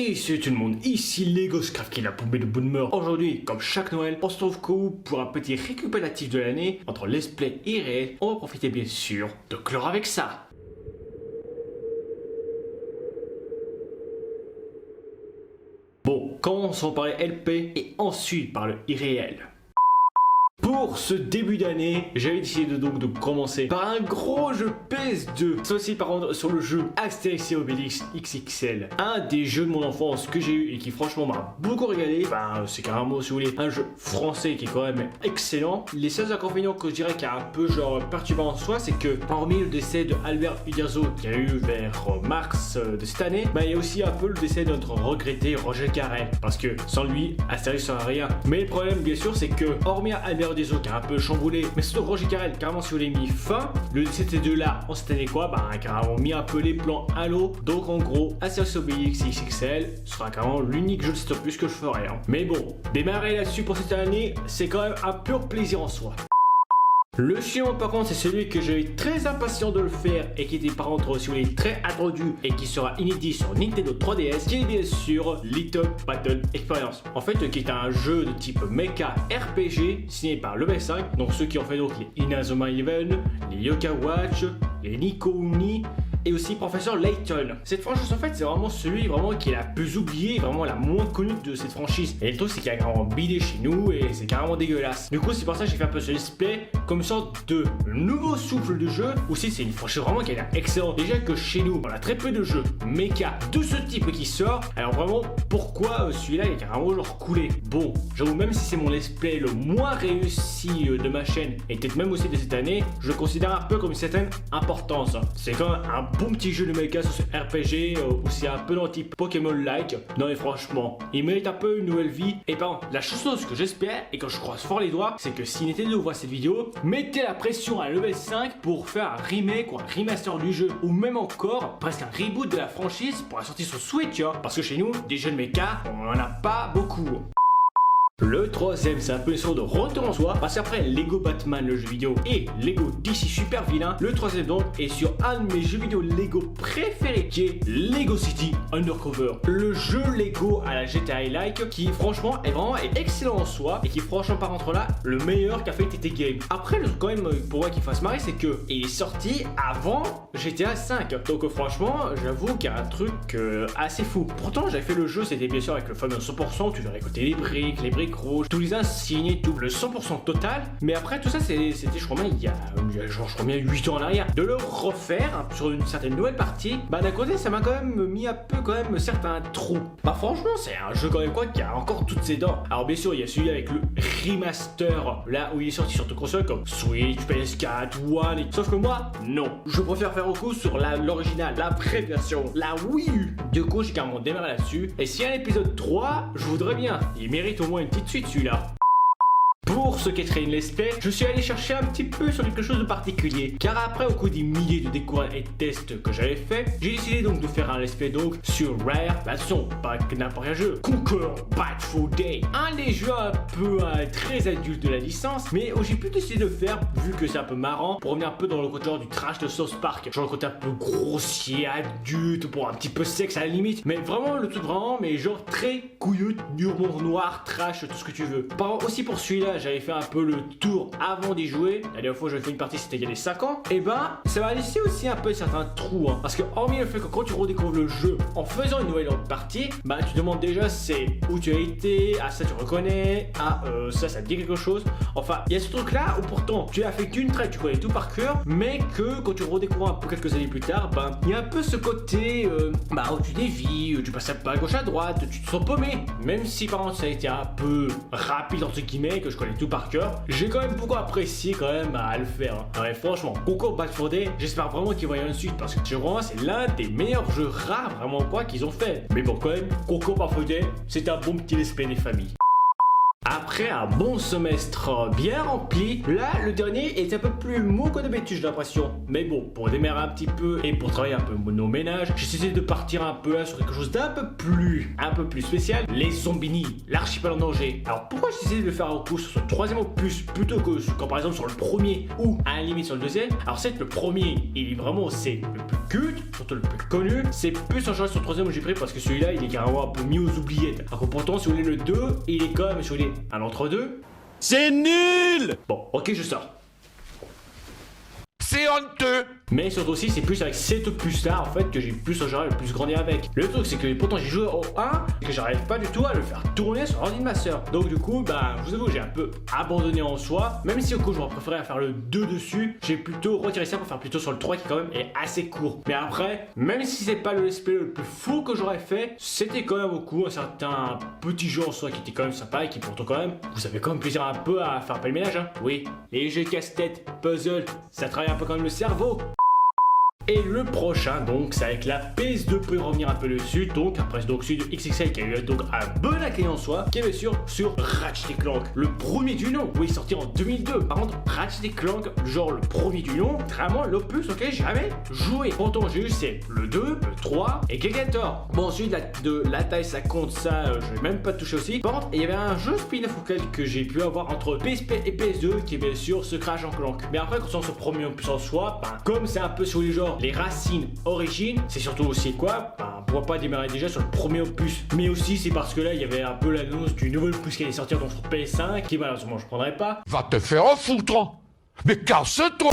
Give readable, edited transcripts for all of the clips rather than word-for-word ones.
Et salut tout le monde, ici LegoScrap qui est la poubelle de Boomer. Aujourd'hui, comme chaque Noël, on se retrouve pour un petit récupératif de l'année entre let's play et réel. On va profiter bien sûr de clore avec ça. Bon, commençons par les LP et ensuite par le irréel. Pour ce début d'année, j'avais décidé donc de commencer par un gros jeu PS2. Ceci par contre sur le jeu Astérix et Obélix XXL. Un des jeux de mon enfance que j'ai eu et qui franchement m'a beaucoup régalé. Enfin, c'est carrément, si vous voulez, un jeu français qui est quand même excellent. Les seuls inconvénients que je dirais qui est un peu genre perturbant en soi, c'est que parmi le décès de Albert Uderzo qui a eu vers mars de cette année, il y a aussi un peu le décès de notre regretté Roger Carrel. Parce que sans lui, Astérix serait rien. Mais le problème bien sûr, c'est que hormis Albert Uderzo qui a un peu chamboulé, mais surtout Roger Carrel, carrément si vous voulez mis fin, le décès de ces deux-là en cette année carrément mis un peu les plans à l'eau. Donc en gros, Astérix et Obélix XXL sera carrément l'unique jeu de cet opus que je ferai. Mais bon, démarrer là-dessus pour cette année, c'est quand même un pur plaisir en soi. Le suivant par contre c'est celui que j'ai été très impatient de le faire et qui était par contre si vous voulez très attendu et qui sera inédit sur Nintendo 3DS, qui est bien sûr Little Battle Experience. En fait qui est un jeu de type mecha RPG signé par Level 5, donc ceux qui ont fait donc les Inazuma Eleven, les Yoka Watch, les Nico Uni et aussi Professeur Layton. Cette franchise en fait c'est vraiment celui qui est la plus oubliée, vraiment la moins connue de cette franchise. Et le truc c'est qu'il y a carrément bidé chez nous et c'est carrément dégueulasse. Du coup c'est pour ça que j'ai fait un peu ce display comme une sorte de nouveau souffle de jeu. Aussi c'est une franchise vraiment qui est excellente. Déjà que chez nous on a très peu de jeux mecha de ce type qui sort. Alors vraiment pourquoi celui-là il est carrément genre coulé. Bon j'avoue même si c'est mon let's play le moins réussi de ma chaîne et peut-être même aussi de cette année, je le considère un peu comme une certaine importance. C'est quand même un bon petit jeu de mecha sur ce RPG aussi un peu d'anti Pokémon-like. Non mais franchement, il mérite un peu une nouvelle vie. Et par contre, la chose que j'espère et quand je croise fort les doigts, c'est que si Nintendo voit cette vidéo, mettez la pression à Level 5 pour faire un remake ou un remaster du jeu ou même encore presque un reboot de la franchise pour la sortie sur Switch, parce que chez nous, des jeux de mecha, on en a pas beaucoup. Le troisième, c'est un peu une sorte de retour en soi, parce qu'après Lego Batman, le jeu vidéo, et Lego DC Super Villain, le troisième donc est sur un de mes jeux vidéo Lego préférés, qui est Lego City Undercover. Le jeu Lego à la GTA-like, qui franchement est vraiment excellent en soi, et qui franchement par contre là, le meilleur qu'a fait TT Game. Après, le truc quand même pour moi qui fasse marrer, c'est que il est sorti avant GTA 5. Donc franchement, j'avoue qu'il y a un truc assez fou. Pourtant, j'avais fait le jeu, c'était bien sûr avec le fameux 100%, tu devais récolter les briques rouges, tous les insignes, tout le 100% total. Mais après tout ça c'était je crois bien il y a genre je crois bien 8 ans en arrière. De le refaire sur une certaine nouvelle partie, d'un côté ça m'a quand même mis un peu quand même certains trous. Franchement c'est un jeu quand même qui a encore toutes ses dents. Alors bien sûr il y a celui avec le remaster là où il est sorti sur toute console comme Switch, PS4, One, sauf que moi non, je préfère faire recours sur l'original, la vraie version, la Wii U. Du coup j'ai carrément démarré là-dessus. Et s'il y a un épisode 3, je voudrais bien, il mérite au moins une petite suite celui-là. Pour ce qui est de une let's play, je suis allé chercher un petit peu sur quelque chose de particulier. Car après, au cours des milliers de découvertes et de tests que j'avais fait, j'ai décidé donc de faire un let's play donc sur Rare, attention, pas que n'importe quel jeu, Conquer Bad Fur Day. Un des jeux un peu très adultes de la licence, mais où j'ai pu décider de faire, vu que c'est un peu marrant, pour revenir un peu dans le côté genre du trash de South Park. Genre le côté un peu grossier, adulte, pour un petit peu sexe à la limite. Mais vraiment, le truc vraiment, mais genre très couilleux, d'humour noir, trash, tout ce que tu veux. Par contre, aussi pour celui-là, j'avais fait un peu le tour avant d'y jouer. La dernière fois j'avais fait une partie c'était il y a des 5 ans. Et bah ça va laisser aussi un peu certains trous hein. Parce que hormis le fait que quand tu redécouvres le jeu en faisant une nouvelle partie, bah tu te demandes déjà c'est où tu as été, ah ça tu reconnais, ah ça te dit quelque chose. Enfin il y a ce truc là où pourtant tu as fait qu'une traite, tu connais tout par cœur, mais que quand tu redécouvres un peu quelques années plus tard, bah il y a un peu ce côté où tu dévies, tu passes un peu à gauche à droite, tu te sens paumé. Même si par contre ça a été un peu rapide entre guillemets, que je connais tout par cœur, j'ai quand même beaucoup apprécié quand même à le faire hein. Ouais, franchement, Concours Back 4 Day, j'espère vraiment qu'il va y avoir une suite parce que vraiment c'est l'un des meilleurs jeux rares vraiment quoi qu'ils ont fait. Mais bon quand même, Concours Back 4 Day, c'est un bon petit let's play des familles. Après un bon semestre bien rempli, là le dernier est un peu plus mou que d'habitude j'ai l'impression. Mais bon, pour démarrer un petit peu et pour travailler un peu nos ménages, j'ai décidé de partir un peu là sur quelque chose d'un peu plus spécial. Les Zombini, l'archipel en danger. Alors pourquoi j'ai décidé de faire un coup sur ce troisième opus plutôt que quand par exemple sur le premier ou à la limite sur le deuxième. Alors c'est le premier, il est vraiment c'est le plus culte, surtout le plus connu. C'est plus en général sur le troisième que j'ai pris parce que celui-là il est carrément un peu mis aux oubliettes. Alors que pourtant si vous voulez le 2, il est quand même sur les un entre-deux. C'est nul! Bon, ok, je sors. C'est honteux! Mais surtout aussi, c'est plus avec cet opus-là, en fait, que j'ai plus en général le plus grandi avec. Le truc, c'est que pourtant j'ai joué au 1 et que j'arrive pas du tout à le faire tourner sur l'ordi de ma soeur. Donc du coup, bah, je vous avoue, j'ai un peu abandonné en soi. Même si au coup, j'aurais préféré faire le 2 dessus, j'ai plutôt retiré ça pour faire plutôt sur le 3 qui quand même est assez court. Mais après, même si c'est pas le let's play le plus fou que j'aurais fait, c'était quand même au coup un certain petit jeu en soi qui était quand même sympa et qui pourtant quand même, vous avez quand même plaisir un peu à faire un peu le ménage, hein. Oui, les jeux casse-tête, puzzle, ça travaille un peu quand même le cerveau. Et le prochain, donc, c'est avec la PS2 pour y revenir un peu dessus. Donc, après, donc, celui de XXL qui a eu donc un bon accueil en soi, qui est bien sûr sur Ratchet & Clank, le premier du nom. Oui, sorti en 2002. Par contre, Ratchet & Clank, genre le premier du nom, vraiment l'opus auquel j'ai jamais joué. Pourtant, j'ai eu c'est le 2, le 3 et Gigator. Bon, celui de la taille, ça compte, ça, je vais même pas toucher aussi. Par contre, il y avait un jeu spin-off auquel que j'ai pu avoir entre PSP et PS2, qui est bien sûr ce Crash & Clank. Mais après, quand on se premier opus en soi, ben, comme c'est un peu sur les genres, les racines origines, c'est surtout aussi quoi, ben, pourquoi pas démarrer déjà sur le premier opus. Mais aussi c'est parce que là il y avait un peu l'annonce du nouvel opus qui allait sortir donc sur PS5 qui malheureusement je prendrais pas. Va te faire en foutre! Mais casse-toi!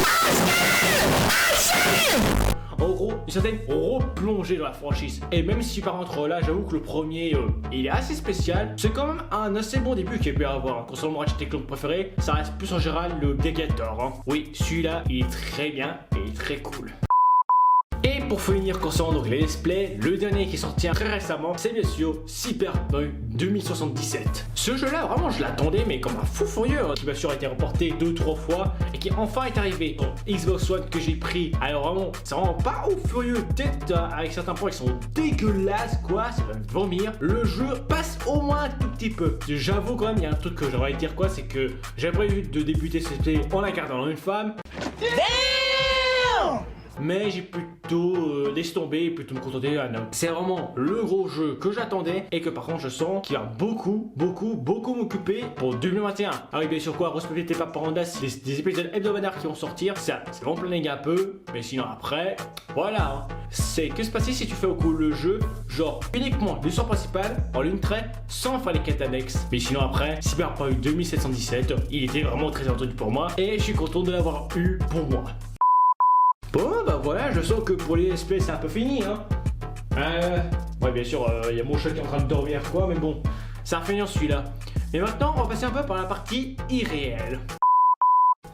En gros, une certaine replongée dans la franchise. Et même si par contre là, j'avoue que le premier, il est assez spécial, c'est quand même un assez bon début qu'il y a pu avoir. Concernant mon Ratchet & Clank préféré, ça reste plus en général le Gigator. Hein. Oui, celui-là, il est très bien et il est très cool. Et pour finir concernant donc les let's play, le dernier qui est sorti très récemment, c'est bien sûr Cyberpunk 2077. Ce jeu là vraiment je l'attendais mais comme un fou furieux, hein, qui bien sûr a été reporté 2-3 fois et qui enfin est arrivé sur Xbox One que j'ai pris. Alors vraiment, c'est vraiment pas au furieux, peut-être avec certains points qui sont dégueulasses quoi, ça va me vomir. Le jeu passe au moins un tout petit peu. J'avoue quand même, il y a un truc que j'aurais à dire quoi, c'est que j'ai prévu de débuter ce let's play en incarnant une femme. Mais j'ai plutôt laissé tomber et plutôt me contenter d'un homme. C'est vraiment le gros jeu que j'attendais et que par contre je sens qu'il va beaucoup m'occuper pour 2021. Ah oui bien sûr quoi, respectez pas Parandas, des épisodes hebdomadaires qui vont sortir, ça c'est vraiment planning un peu, mais sinon après, voilà. Hein. C'est que se passer si tu fais au coup le jeu, genre uniquement l'histoire principale en ligne trait, sans faire les quêtes annexes. Mais sinon après, Cyberpunk 2717, il était vraiment très attendu pour moi et je suis content de l'avoir eu pour moi. Bon bah voilà, je sens que pour les let's play c'est un peu fini hein. Ouais bien sûr, il y a mon chat qui est en train de dormir quoi, mais bon, ça va finir celui-là. Mais maintenant on va passer un peu par la partie irréelle.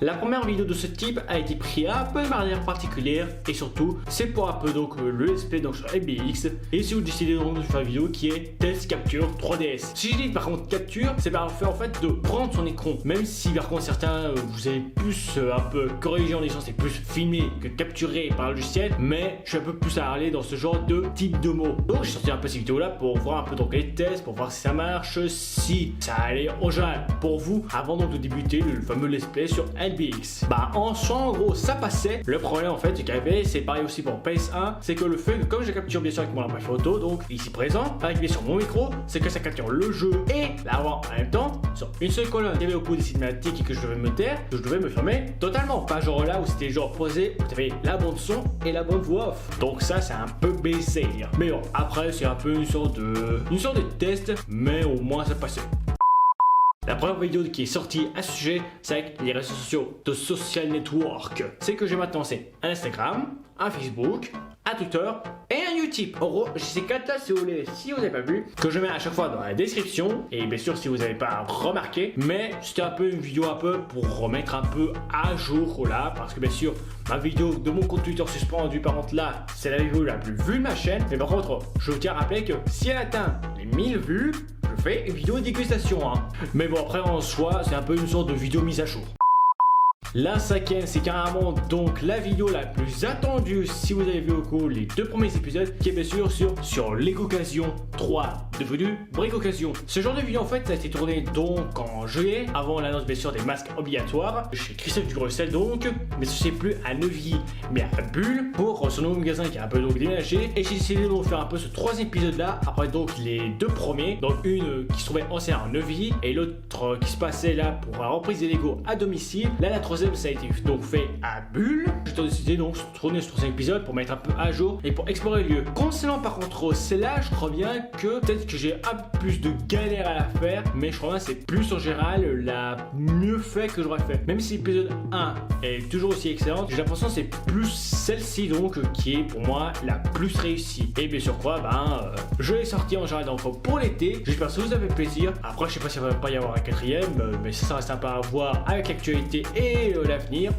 La première vidéo de ce type a été prise un peu de manière particulière et surtout c'est pour un peu donc le let's play donc sur LBX et si vous décidez donc de faire une vidéo qui est test capture 3DS. Si je dis par contre capture, c'est par fait en fait de prendre son écran, même si par contre certains vous avez plus un peu corrigé en disant c'est plus filmé que capturé par le logiciel, mais je suis un peu plus à aller dans ce genre de type de mots. Donc j'ai sorti un peu cette vidéo là pour voir un peu donc les tests, pour voir si ça marche, si ça allait en général pour vous avant donc de débuter le fameux let's play sur LBX. Bah en soi en gros ça passait. Le problème en fait c'est pareil aussi pour PS1, c'est que le fait que comme je capture bien sûr avec mon appareil photo donc ici présent avec bien sûr mon micro, c'est que ça capture le jeu et la voix en même temps sur une seule colonne. Il y avait au bout des cinématiques et que je devais me taire, que je devais me fermer totalement. Pas genre là où c'était genre posé, où tu avais la bande son et la bande voix off. Donc ça c'est un peu baissé. Mais bon après c'est un peu une sorte de test, mais au moins ça passait. La première vidéo qui est sortie à ce sujet, c'est avec les réseaux sociaux de social network. C'est que j'ai maintenant, c'est un Instagram, un Facebook, un Twitter et un Utip. En gros, j'ai ces 4 là si vous n'avez pas vu, que je mets à chaque fois dans la description. Et bien sûr, si vous n'avez pas remarqué, mais c'était un peu une vidéo un peu pour remettre un peu à jour là, parce que bien sûr, ma vidéo de mon compte Twitter suspendu par contre là, c'est la vidéo la plus vue de ma chaîne. Mais par contre, je tiens à rappeler que si elle atteint les 1000 vues, je fais une vidéo de dégustation. Mais bon, après en soi, c'est un peu une sorte de vidéo mise à jour. La cinquième, c'est carrément donc la vidéo la plus attendue si vous avez vu au cours les 2 premiers épisodes, qui est bien sûr sur Lego Occasion 3, devenu Brick Occasion. Ce genre de vidéo en fait, ça a été tourné donc en juillet, avant l'annonce bien sûr des masques obligatoires, chez Christophe Dugressel donc, mais ce n'est plus à Neuvy, mais à Bulle, pour son nouveau magasin qui a un peu donc déménagé. Et j'ai décidé de faire un peu ce 3 épisode là, après donc les 2 premiers, donc une qui se trouvait ancienne à Neuvy, et l'autre qui se passait là pour la reprise des Lego à domicile. Là, la troisième, ça a été donc fait à Bulle. J'ai décidé donc de tourner ce 3 épisode pour mettre un peu à jour et pour explorer le lieu. Concernant par contre celle-là, je crois bien que peut-être que j'ai un peu plus de galère à la faire, mais je crois bien que c'est plus en général la mieux fait que j'aurais fait. Même si l'épisode 1 est toujours aussi excellente, j'ai l'impression que c'est plus celle-ci donc qui est pour moi la plus réussie. Et bien sûr quoi, je l'ai sorti en général donc pour l'été. J'espère que ça vous a fait plaisir. Après je sais pas s'il va pas y avoir un 4ème, mais ça reste sympa à voir avec l'actualité et l'avenir.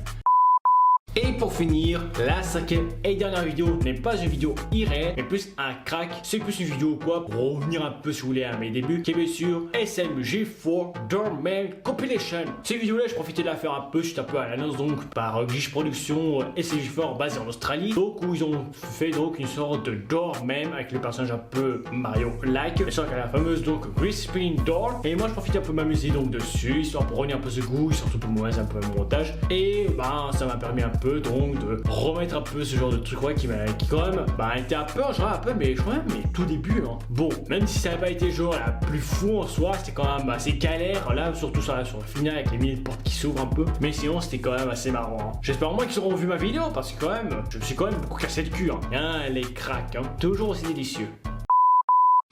Et pour finir, la 5ème et dernière vidéo n'est pas une vidéo irréelle, mais plus un crack. C'est plus une vidéo quoi, pour revenir un peu si vous voulez à mes débuts, qui est bien sûr SMG4 Doorman Compilation. Cette vidéo là, je profitais de la faire un peu, suite un peu à l'annonce donc par Glitch Productions SMG4 basé en Australie, donc où ils ont fait donc une sorte de Doorman avec le personnage un peu Mario-like, bien sûr avec la fameuse donc Crispin Door. Et moi je profite un peu de m'amuser donc dessus, histoire pour revenir un peu ce goût, surtout pour moi c'est un peu un montage. Et ça m'a permis un peu donc de remettre un peu ce genre de truc qui quand même était un peu genre un peu mais je crois même mais tout début bon, même si ça n'a pas été genre la plus fou en soi, c'était quand même assez galère là, surtout sur le final avec les milliers de portes qui s'ouvrent un peu, mais sinon c'était quand même assez marrant. J'espère au moins qu'ils auront vu ma vidéo parce que quand même je me suis quand même beaucoup cassé le cul les cracks toujours aussi délicieux.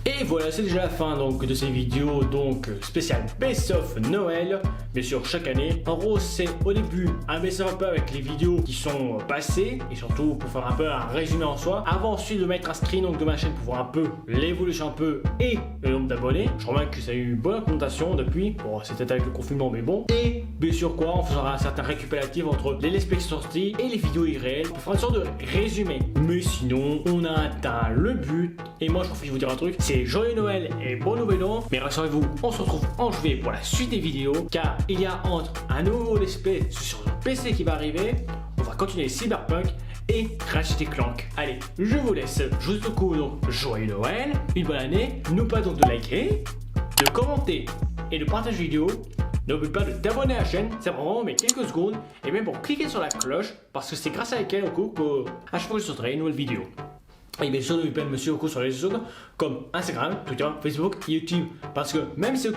Et voilà, c'est déjà la fin donc de ces vidéos donc spéciales Best of Noël. Bien sûr chaque année. En gros c'est au début un best of un peu avec les vidéos qui sont passées et surtout pour faire un peu un résumé en soi. Avant ensuite de mettre un screen donc de ma chaîne pour voir un peu l'évolution un peu et le nombre d'abonnés. Je remarque que ça a eu une bonne augmentation depuis. Bon c'est peut-être avec le confinement mais bon. Et bien sûr quoi, on fera un certain récupératif entre les let's play sorties et les vidéos irréelles pour faire une sorte de résumé. Mais sinon on a atteint le but. Et moi je profite de vous dire un truc. C'est joyeux Noël et bon nouvel an. Mais rassurez-vous, on se retrouve en juillet pour la suite des vidéos, car il y a entre un nouveau let's play sur le PC qui va arriver, on va continuer Cyberpunk et Ratchet & Clank. Allez, je vous laisse. Je vous souhaite au coup donc joyeux Noël, une bonne année. N'oubliez pas donc de liker, de commenter et de partager la vidéo. N'oubliez pas de t'abonner à la chaîne, ça prend vraiment mais quelques secondes. Et même pour cliquer sur la cloche, parce que c'est grâce à laquelle au coup qu'à chaque fois que je sortirai une nouvelle vidéo. Et bien sûr, n'oubliez pas de me suivre sur les réseaux comme Instagram, Twitter, Facebook, YouTube. Parce que même si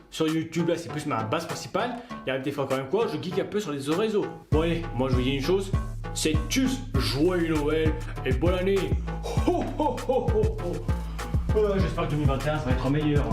sur YouTube, là, c'est plus ma base principale, il y a des fois quand même quoi, je geek un peu sur les autres réseaux. Bon allez, moi je vous dis une chose, c'est juste joyeux Noël et bonne année. J'espère que 2021 ça va être meilleur.